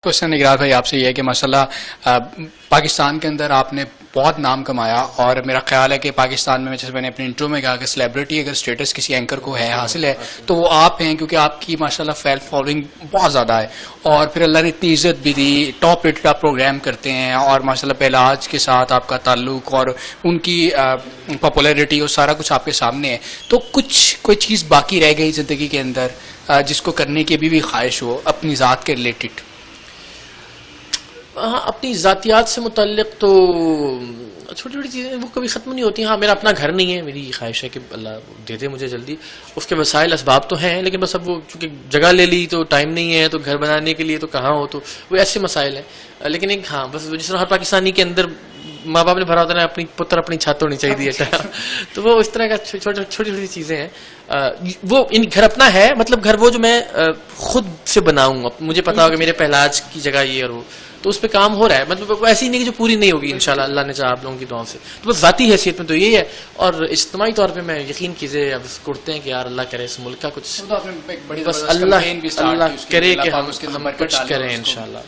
Question निगरार भाई आपसे ये है कि माशाल्लाह पाकिस्तान के अंदर आपने बहुत नाम कमाया और मेरा ख्याल है कि पाकिस्तान में जैसे मैंने अपने इंटरव्यू में कहा कि सेलिब्रिटी अगर स्टेटस किसी एंकर को है हासिल है तो वो आप हैं, क्योंकि आपकी माशाल्लाह फैन फॉलोइंग बहुत ज़्यादा है और फिर अल्लाह ने इतनी इज्जत भी दी, टॉप रेटेड आप प्रोग्राम करते हैं और माशाल्लाह पहलाज के साथ आपका ताल्लुक और उनकी पॉपुलैरिटी और सारा कुछ आपके सामने है। तो कुछ कोई चीज़ बाकी रह गई ज़िंदगी के अंदर जिसको करने की भी ख्वाहिश हो अपनी ज़ात के रिलेटेड? हाँ, अपनी ज़ातियात से मुतल्लिक तो छोटी छोटी चीज़ें वो कभी ख़त्म नहीं होती। हाँ, मेरा अपना घर नहीं है, मेरी ख्वाहिश है कि अल्लाह दे दे मुझे जल्दी। उसके वसाइल असबाब तो हैं, लेकिन बस अब वो चूँकि जगह ले ली तो टाइम नहीं है, तो घर बनाने के लिए तो कहाँ हो, तो वो ऐसे मसाइल हैं। लेकिन एक हाँ, बस जिस तरह हर पाकिस्तानी के अंदर माँ बाप ने भरा होता है अपनी पुत्र अपनी छत होनी चाहिए तो वो इस तरह का छोटी छोटी चीज़ें हैं। वो इन घर अपना है, मतलब घर वो जो मैं खुद से बनाऊँ, मुझे पता होगा मेरे पहलाज की जगह ये और वो, तो उस पर काम हो रहा है। मतलब ऐसी नहीं कि जो पूरी नहीं होगी इंशाल्लाह, अल्लाह ने चाहा आप लोगों की दुआओं से। तो बस ज़ाती हैसियत में तो यही है, और इज्तिमाई तौर पे मैं यकीन कीजिए अब करते हैं कि यार अल्लाह करे इस मुल्क का कुछ, बस अल्लाह करे कि हम कुछ करें इंशाल्लाह।